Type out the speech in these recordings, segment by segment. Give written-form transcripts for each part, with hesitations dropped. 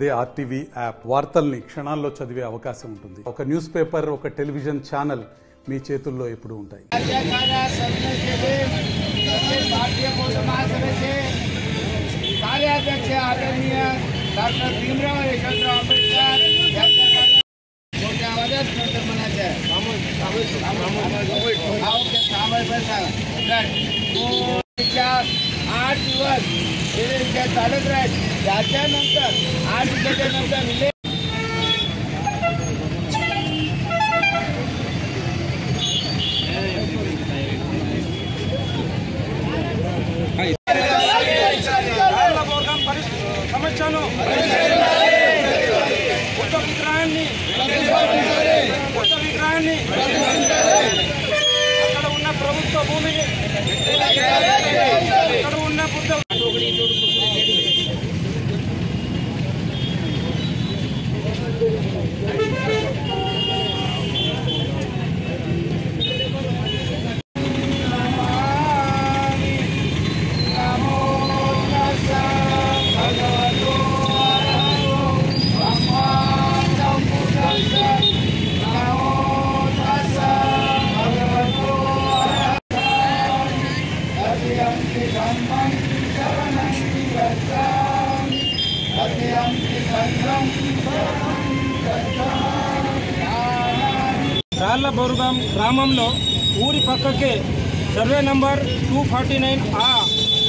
అదే RTV app వార్తల్ని క్షణాల్లో చదివే అవకాశం ఉంటుంది. ఒక న్యూస్ పేపర్, ఒక టెలివిజన్ ఛానల్ మీ చేతుల్లో ఎప్పుడూ ఉంటాయి. कार्याध्यक्ष आदरणीय डॉक्टर भीमराव यशवंतराव आंबेडकर यांच्या आवाजात नंतर म्हणायचं आहे 8 दिवस हे विषय चालत राहील. त्याच्यानंतर 8 दिवसाच्या नंतर विले సమస్యను కొత్త విగ్రహాన్ని అక్కడ ఉన్న ప్రభుత్వ భూమిని అక్కడ ఉన్న బుద్ధ రాళ్లబోరుగం గ్రామంలో ఊరి పక్కకే సర్వే నంబర్ 249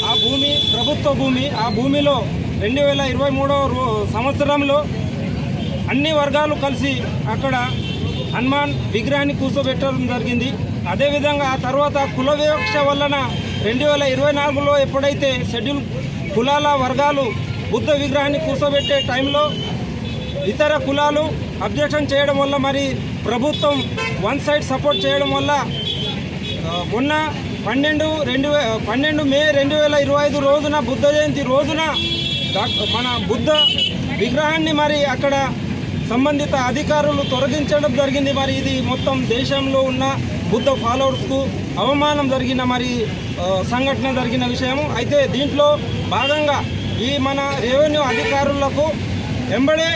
ఆ భూమి ప్రభుత్వ భూమి. ఆ భూమిలో 2023 సంవత్సరంలో అన్ని వర్గాలు కలిసి అక్కడ హనుమాన్ విగ్రహాన్ని కూర్చోబెట్టడం జరిగింది. అదేవిధంగా ఆ తర్వాత కుల వివక్ష వలన 2024లో ఎప్పుడైతే షెడ్యూల్ కులాల వర్గాలు బుద్ధ విగ్రహాన్ని కూర్చోబెట్టే టైంలో ఇతర కులాలు అబ్జెక్షన్ చేయడం వల్ల మరి ప్రభుత్వం వన్ సైడ్ సపోర్ట్ చేయడం వల్ల మొన్న 12 మే 2025 రోజున బుద్ధ జయంతి రోజున మన బుద్ధ విగ్రహాన్ని మరి అక్కడ సంబంధిత అధికారులు తొలగించడం జరిగింది. మరి ఇది మొత్తం దేశంలో ఉన్న బుద్ధ ఫాలోవర్స్కు అవమానం జరిగిన మరి సంఘటన జరిగిన విషయం. అయితే దీంట్లో భాగంగా ఈ మన రెవెన్యూ అధికారులకు వెంబడే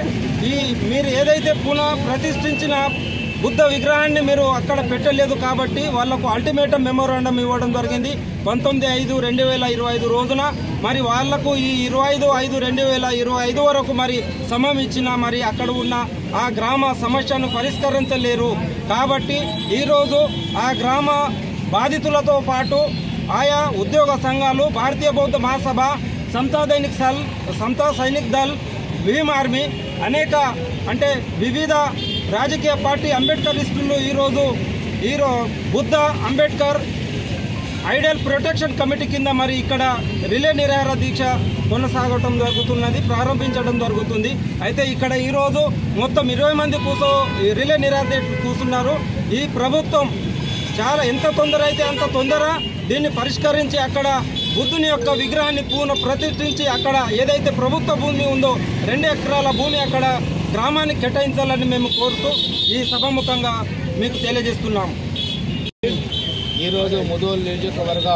మీరు ఏదైతే పునః ప్రతిష్ఠించిన బుద్ధ విగ్రహాన్ని మీరు అక్కడ పెట్టలేదు కాబట్టి వాళ్లకు అల్టిమేటం మెమోరాండం ఇవ్వడం జరిగింది 19/5/2025 రోజున. మరి వాళ్లకు ఈ 25/5/2025 వరకు మరి సమయం ఇచ్చిన మరి అక్కడ ఉన్న ఆ గ్రామ సమస్యను పరిష్కరించలేరు. కాబట్టి ఈరోజు ఆ గ్రామ బాధితులతో పాటు ఆయా ఉద్యోగ సంఘాలు, భారతీయ బౌద్ధ మహాసభ, సమతా సైనిక్ దళ్, భీమ్ ఆర్మీ, అనేక వివిధ రాజకీయ పార్టీ అంబేద్కరిస్టులు ఈరోజు Buddha Ambedkar ideal protection committee కింద మరి ఇక్కడ రిలే నిరాహార దీక్ష కొనసాగటం జరుగుతున్నది, ప్రారంభించడం జరుగుతుంది. అయితే ఇక్కడ ఈరోజు మొత్తం 20 మంది రిలే నిరాహార దీక్ష కూర్చున్నారు. ఈ ప్రభుత్వం చాలా ఎంత తొందర అయితే అంత తొందర దీన్ని పరిష్కరించి అక్కడ బుద్ధుని యొక్క విగ్రహాన్ని పునః ప్రతిష్ఠించి అక్కడ ఏదైతే ప్రభుత్వ భూమి ఉందో 2 ఎకరాల భూమి అక్కడ గ్రామానికి కేటాయించాలని మేము కోరుతూ ఈ సభాముఖంగా మీకు తెలియజేస్తున్నాము. ఈరోజు ముదోల్ నియోజకవర్గ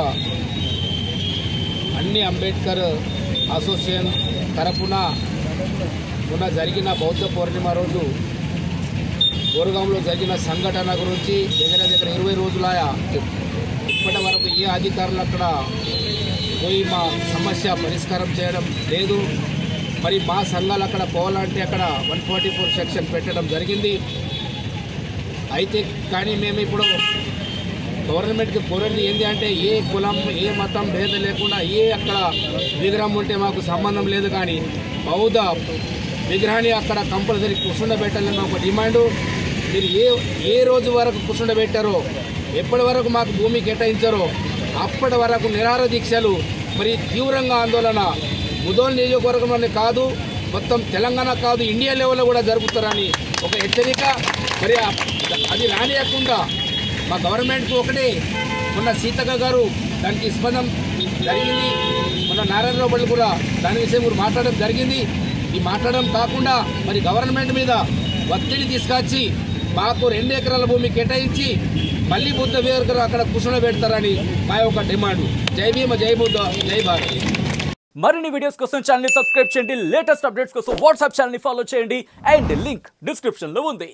అన్ని అంబేద్కర్ అసోసియేషన్ తరఫున మొన్న జరిగిన బౌద్ధ పూర్ణిమ రోజు బోరుగంలో జరిగిన సంఘటన గురించి దగ్గర 20 రోజులాయా ఇప్పటి వరకు ఏ అధికారులు అక్కడ పోయి మా సమస్య పరిష్కారం చేయడం లేదు. మరి మా సంఘాలు అక్కడ పోవాలంటే అక్కడ 144 సెక్షన్ పెట్టడం జరిగింది. అయితే కానీ మేము ఇప్పుడు గవర్నమెంట్కి కోరేది ఏంటి అంటే ఏ కులం, ఏ మతం భేదం లేకుండా అక్కడ విగ్రహం ఉంటే మాకు సంబంధం లేదు, కానీ బౌద్ధ విగ్రహాన్ని అక్కడ కంపల్సరీ కూర్చుండబెట్టాలని ఒక డిమాండు. మీరు ఏ రోజు వరకు కూర్చుండబెట్టారో, ఎప్పటి వరకు మాకు భూమి కేటాయించారో అప్పటి వరకు నిరాహార దీక్షలు మరి తీవ్రంగా ఆందోళన ముదోల్ నియోజకవర్గంలోనే కాదు, మొత్తం తెలంగాణ కాదు, ఇండియా లెవెల్లో కూడా జరుగుతారని ఒక హెచ్చరిక. మరి అది రానియకుండా మా గవర్నమెంట్కు ఒకటే మొన్న సీతక్క గారు దానికి స్పందన జరిగింది. మొన్న నారాయణరావు బళ్ళు కూడా దాని విషయం కూడా మాట్లాడడం జరిగింది. ఈ మాట్లాడడం కాకుండా మరి గవర్నమెంట్ మీద ఒత్తిడి తీసుకొచ్చి మాకు 2 ఎకరాల భూమి కేటాయించి మళ్ళీ బుద్ధ విగ్రహం అక్కడ కూర్చొని పెడతారని మా యొక్క డిమాండ్. జై భీమ, జై బుద్ధ, జై భారత్. మరిన్ని వీడియోస్ కోసం ఛానల్ ని సబ్స్క్రైబ్ చేయండి, లేటెస్ట్ అప్డేట్స్ కోసం వాట్సాప్ ఛానల్ ని ఫాలో చేయండి అండ్ లింక్ డిస్క్రిప్షన్ లో ఉంది.